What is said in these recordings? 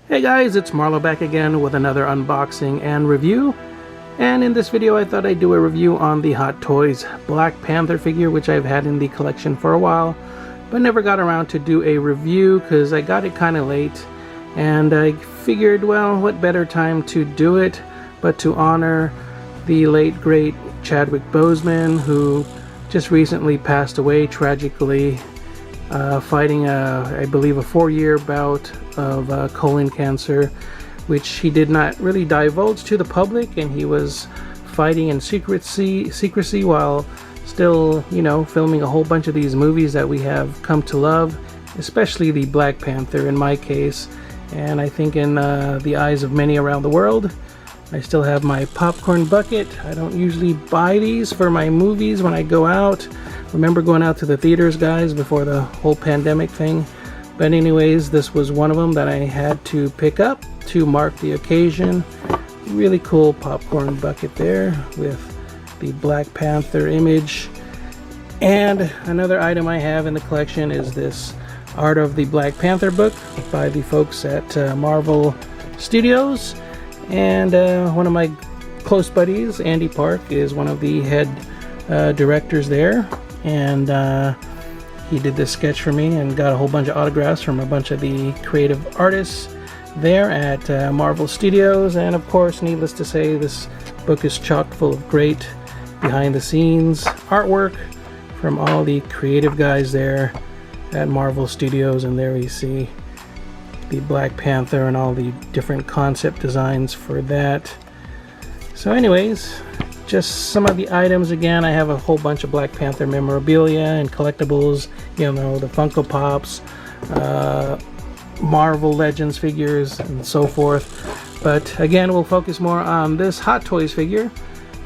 Hey guys, it's Marlo back again with another unboxing and review. And in this video I thought I'd do a review on the Hot Toys Black Panther figure, which I've had in the collection for a while, but never got around to do a review because I got it kind of late. And I figured, well, what better time to do it but to honor the late great Chadwick Boseman, who just recently passed away tragically, fighting I believe a 4-year bout of colon cancer, which he did not really divulge to the public, and he was fighting in secrecy while still, you know, filming a whole bunch of these movies that we have come to love, especially the Black Panther in my case, and I think in the eyes of many around the world. I still have my popcorn bucket. I don't usually buy these for my movies when I go out. Remember going out to the theaters, guys, before the whole pandemic thing? But anyways, this was one of them that I had to pick up to mark the occasion. Really cool popcorn bucket there with the Black Panther image. And another item I have in the collection is this Art of the Black Panther book by the folks at Marvel Studios. And one of my close buddies, Andy Park, is one of the head directors there. And he did this sketch for me and got a whole bunch of autographs from a bunch of the creative artists there at Marvel Studios. And of course, needless to say, this book is chock full of great behind the scenes artwork from all the creative guys there at Marvel Studios. And there we see the Black Panther and all the different concept designs for that. So anyways, just some of the items. Again, I have a whole bunch of Black Panther memorabilia and collectibles, you know, the Funko Pops, Marvel Legends figures, and so forth. But again, we'll focus more on this Hot Toys figure.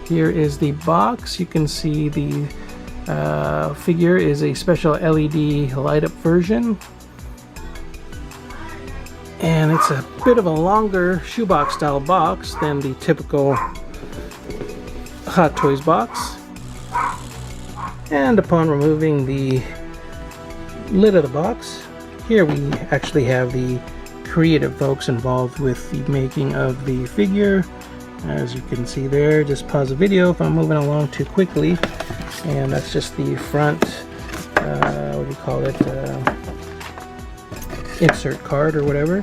Here is the box. You can see the figure is a special LED light up version. And it's a bit of a longer shoebox style box than the typical Hot Toys box. And upon removing the lid of the box, here we actually have the creative folks involved with the making of the figure. As you can see there, just pause the video if I'm moving along too quickly. And that's just the front, what do you call it, insert card or whatever.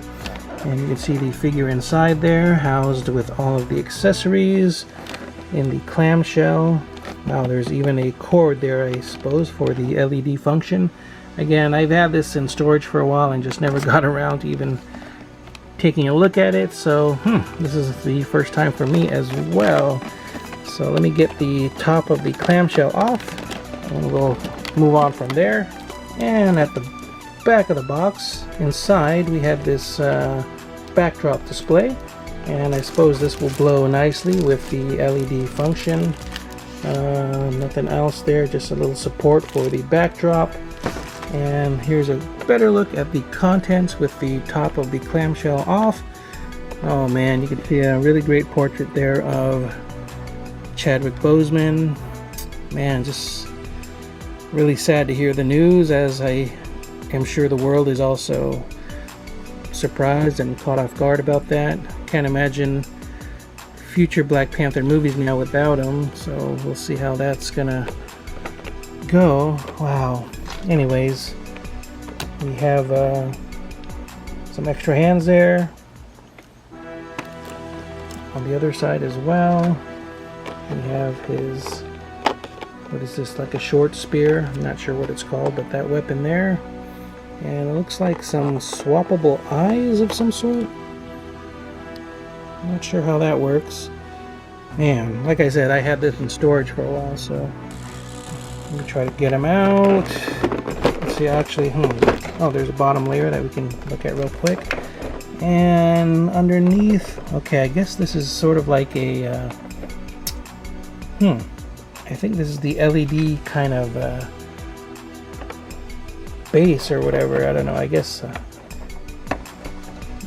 And you can see the figure inside there, housed with all of the accessories in the clamshell. Now there's even a cord there, I suppose, for the LED function. Again, I've had this in storage for a while and just never got around to even taking a look at it, so this is the first time for me as well. So let me get the top of the clamshell off and we'll move on from there. And at the back of the box, inside, we have this backdrop display, and I suppose this will glow nicely with the LED function. Nothing else there, just a little support for the backdrop. And here's a better look at the contents with the top of the clamshell off. Oh man, you can see a really great portrait there of Chadwick Boseman. Man, just really sad to hear the news, as I am sure the world is also surprised and caught off guard about that. Can't imagine future Black Panther movies now without him, so we'll see how that's gonna go. Wow. Anyways, we have some extra hands there on the other side as well. We have his, what is this, like a short spear? I'm not sure what it's called, but that weapon there. And it looks like some swappable eyes of some sort. I'm not sure how that works. Man, like I said, I had this in storage for a while, so let me try to get them out. Let's see, actually, oh, there's a bottom layer that we can look at real quick. And underneath, okay, I guess this is sort of like a, I think this is the LED kind of base or whatever. I don't know. I guess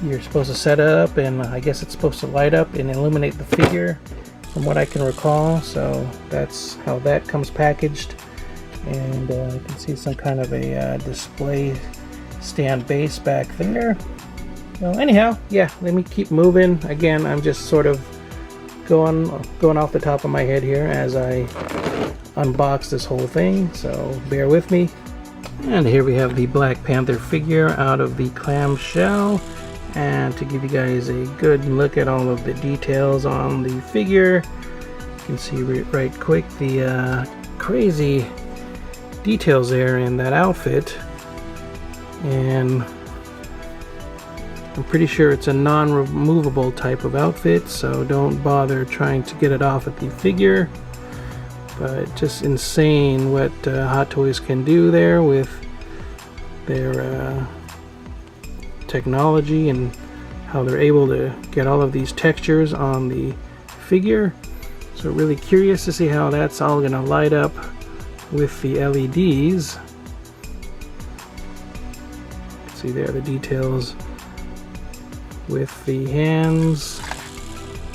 you're supposed to set it up, and I guess it's supposed to light up and illuminate the figure, from what I can recall. So that's how that comes packaged. And you can see some kind of a display stand base back there. So anyhow, yeah, let me keep moving. Again, I'm just sort of going off the top of my head here as I unbox this whole thing, so bear with me. And here we have the Black Panther figure out of the clamshell. And to give you guys a good look at all of the details on the figure, you can see right quick the crazy details there in that outfit. And I'm pretty sure it's a non-removable type of outfit, so don't bother trying to get it off at the figure. But just insane what Hot Toys can do there with their technology and how they're able to get all of these textures on the figure. So really curious to see how that's all going to light up with the LEDs. See there the details with the hands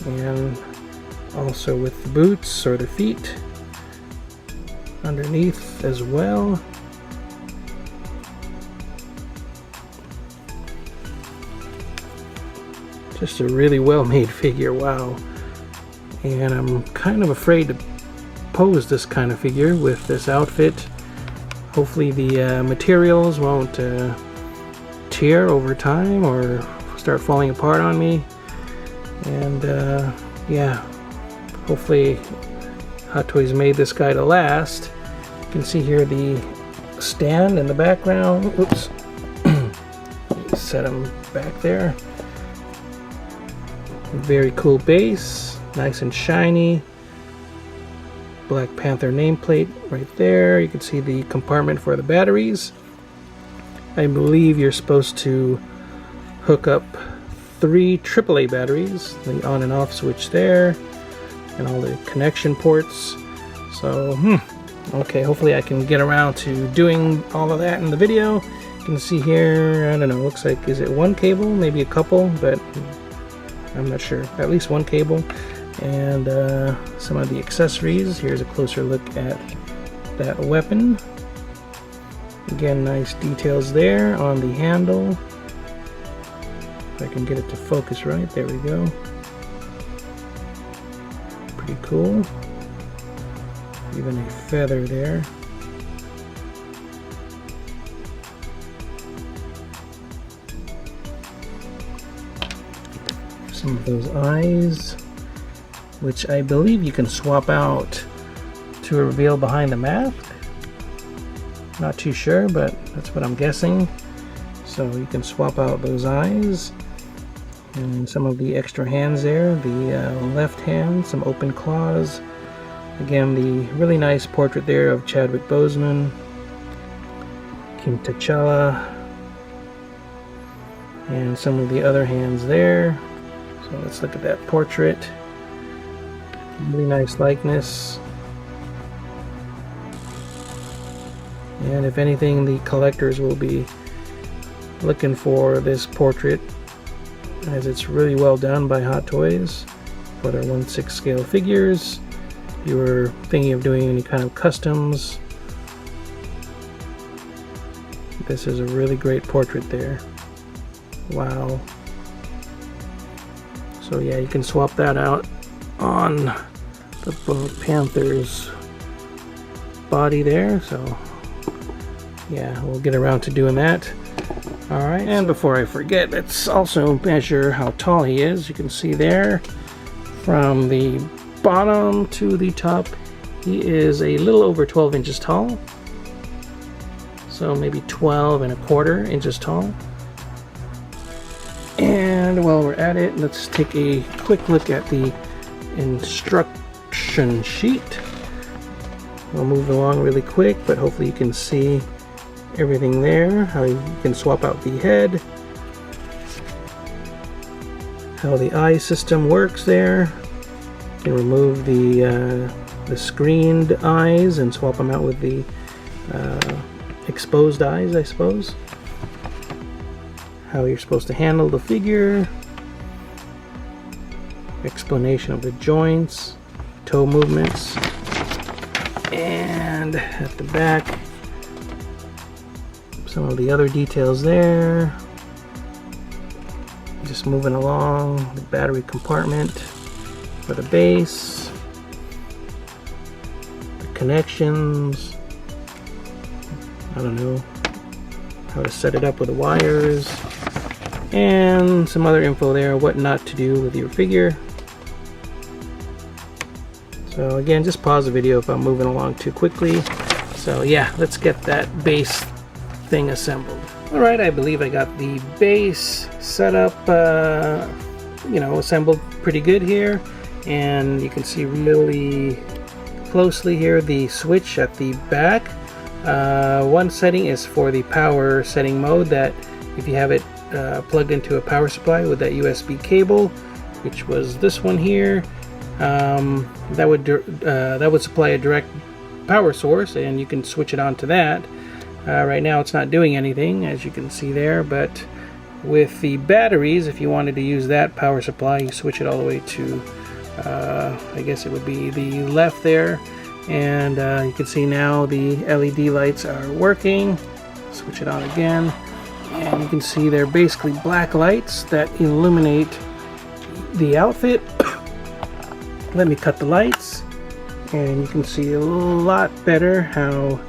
and also with the boots or the feet underneath as well. Just a really well made figure, wow. And I'm kind of afraid to pose this kind of figure with this outfit. Hopefully the materials won't tear over time or start falling apart on me. And yeah, hopefully Hot Toys made this guy to last. You can see here the stand in the background. Oops. Set him back there. Very cool base, nice and shiny. Black Panther nameplate right there. You can see the compartment for the batteries. I believe you're supposed to hook up 3 AAA batteries, the on and off switch there, and all the connection ports. So, okay, hopefully I can get around to doing all of that in the video. You can see here, I don't know, looks like, is it 1 cable? Maybe a couple, but I'm not sure. At least 1 cable. And some of the accessories. Here's a closer look at that weapon. Again, nice details there on the handle. If I can get it to focus right, there we go. Pretty cool. Even a feather there. Some of those eyes, which I believe you can swap out to reveal behind the mask. Not too sure, but that's what I'm guessing. So you can swap out those eyes. And some of the extra hands there, the left hand, some open claws. Again, the really nice portrait there of Chadwick Boseman, King T'Challa, and some of the other hands there. So let's look at that portrait. Really nice likeness. And if anything, the collectors will be looking for this portrait, as it's really well done by Hot Toys for their 1/6 scale figures. If you were thinking of doing any kind of customs, this is a really great portrait there. Wow. So yeah, you can swap that out on the Black Panther's body there. So yeah, we'll get around to doing that. Alright, and before I forget, let's also measure how tall he is. You can see there from the bottom to the top, he is a little over 12 inches tall. So maybe 12¼ inches tall. And while we're at it, let's take a quick look at the instruction sheet. We'll move along really quick, but hopefully you can see everything there, how you can swap out the head, how the eye system works there. You can remove the screened eyes and swap them out with the exposed eyes, I suppose. How you're supposed to handle the figure, explanation of the joints, toe movements, and at the back, some of the other details there. just moving along the battery compartment for the base, the connections, I don't know how to set it up with the wires, and some other info there, what not to do with your figure. So again, just pause the video if I'm moving along too quickly. So yeah, let's get that base thing assembled. Alright, I believe I got the base set up, you know, assembled pretty good here. And you can see really closely here the switch at the back. One setting is for the power setting mode, that if you have it plugged into a power supply with that USB cable, which was this one here, that would supply a direct power source, and you can switch it on to that. Right now it's not doing anything, as you can see there, but with the batteries, if you wanted to use that power supply, you switch it all the way to I guess it would be the left there, and you can see now the LED lights are working. Switch it on again, and you can see they're basically black lights that illuminate the outfit. Let me cut the lights, and you can see a lot better how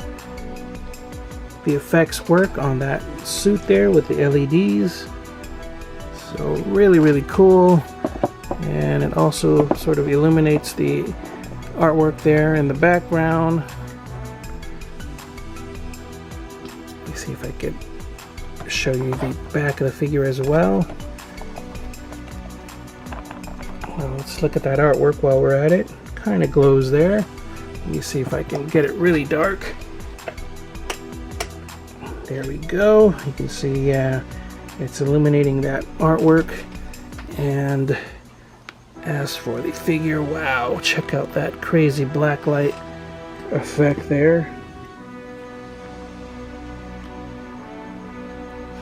the effects work on that suit there with the LEDs. So really cool. And it also sort of illuminates the artwork there in the background. Let me see if I could show you the back of the figure as well. Well, let's look at that artwork while we're at it. Kind of glows there. Let me see if I can get it really dark. There we go. You can see it's illuminating that artwork. And as for the figure, wow, check out that crazy black light effect there.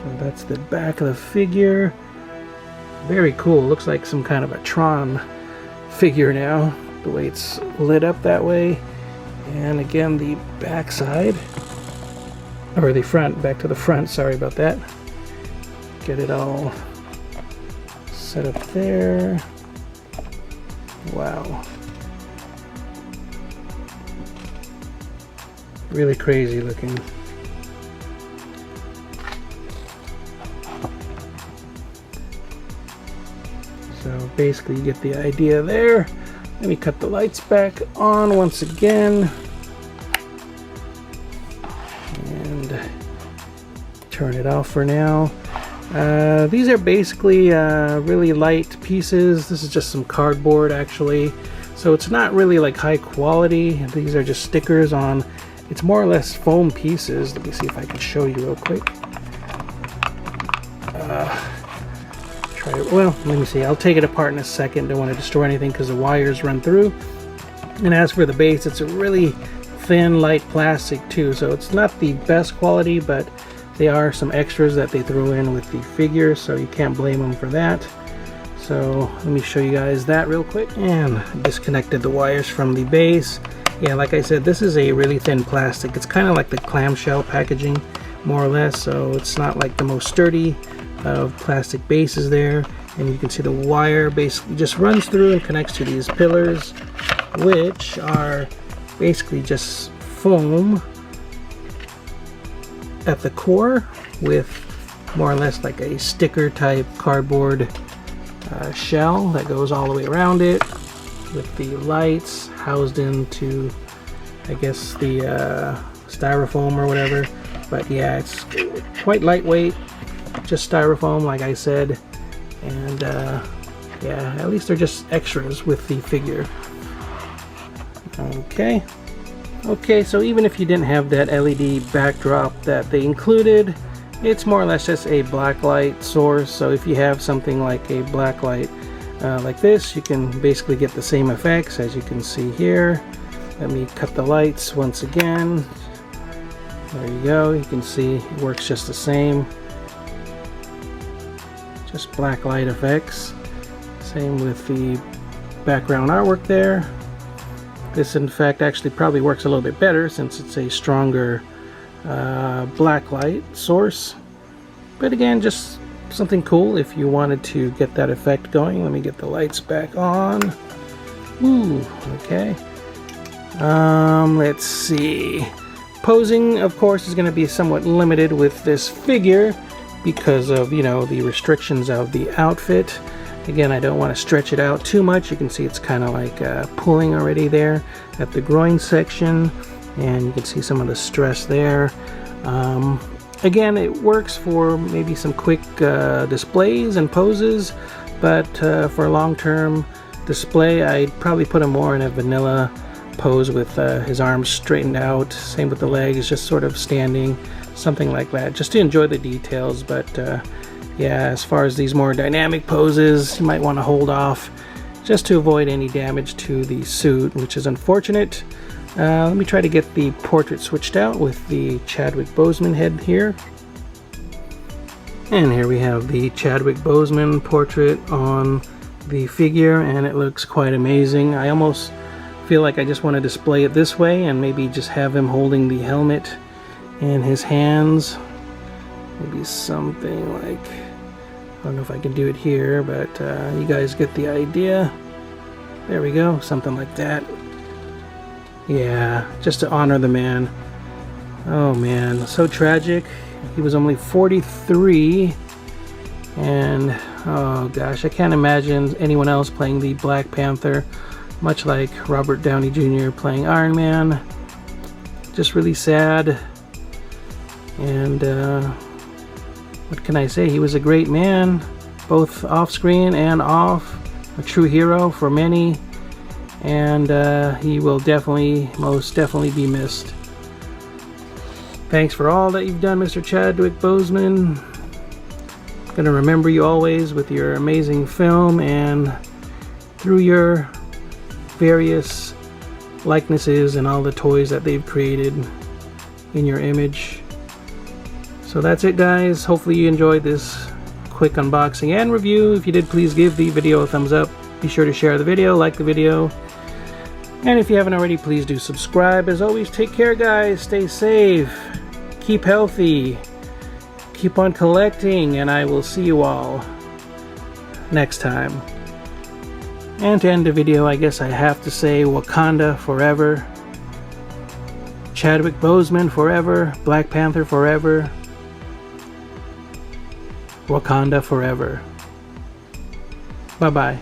So that's the back of the figure. Very cool. Looks like some kind of a Tron figure now, the way it's lit up that way. And again, the back side, or the front, back to the front, sorry about that. Get it all set up there. Wow. Really crazy looking. So basically you get the idea there. Let me cut the lights back on once again. And turn it off for now. These are basically really light pieces. This is just some cardboard actually, so it's not really like high quality. These are just stickers on, it's more or less foam pieces. Let me see if I can show you real quick. Try it. Well, let me see, I'll take it apart in a second. Don't want to destroy anything because the wires run through. And as for the base, it's a really thin light plastic too, so it's not the best quality, but there are some extras that they threw in with the figure, so you can't blame them for that. So let me show you guys that real quick. And disconnected the wires from the base. Yeah, like I said, this is a really thin plastic. It's kind of like the clamshell packaging, more or less, so it's not like the most sturdy of plastic bases there. And you can see the wire basically just runs through and connects to these pillars, which are basically just foam at the core with more or less like a sticker type cardboard shell that goes all the way around it, with the lights housed into, I guess, the styrofoam or whatever. But yeah, it's quite lightweight, just styrofoam like I said. And yeah, at least they're just extras with the figure. Okay, so even if you didn't have that LED backdrop that they included, it's more or less just a black light source. So if you have something like a black light like this, you can basically get the same effects as you can see here. Let me cut the lights once again. There you go, you can see it works just the same. Just black light effects. Same with the background artwork there. This in fact actually probably works a little bit better since it's a stronger black light source. But again, just something cool if you wanted to get that effect going. Let me get the lights back on. Ooh, okay. Let's see. Posing, of course, is going to be somewhat limited with this figure because of, you know, the restrictions of the outfit. Again, I don't want to stretch it out too much. You can see it's kind of like pulling already there at the groin section, and you can see some of the stress there. Again, it works for maybe some quick displays and poses, but for a long-term display, I'd probably put him more in a vanilla pose with his arms straightened out, same with the legs, just sort of standing, something like that, just to enjoy the details. But yeah, as far as these more dynamic poses, you might want to hold off just to avoid any damage to the suit, which is unfortunate. Let me try to get the portrait switched out with the Chadwick Boseman head here. And here we have the Chadwick Boseman portrait on the figure, and it looks quite amazing. I almost feel like I just want to display it this way and maybe just have him holding the helmet in his hands. Maybe something like, I don't know if I can do it here, but you guys get the idea. There we go, something like that. Yeah, just to honor the man. Oh man, so tragic. He was only 43, and oh gosh, I can't imagine anyone else playing the Black Panther, much like Robert Downey Jr. playing Iron Man. Just really sad. And what can I say? He was a great man, both off screen and off. A true hero for many, and he will definitely, most definitely be missed. Thanks for all that you've done, Mr. Chadwick Boseman. I'm gonna remember you always with your amazing film and through your various likenesses and all the toys that they've created in your image. So that's it, guys. Hopefully you enjoyed this quick unboxing and review. If you did, please give the video a thumbs up. Be sure to share the video, like the video, and if you haven't already, please do subscribe. As always, take care, guys. Stay safe, keep healthy, keep on collecting, and I will see you all next time. And to end the video, I guess I have to say Wakanda forever, Chadwick Boseman forever, Black Panther forever, Wakanda forever. Bye-bye.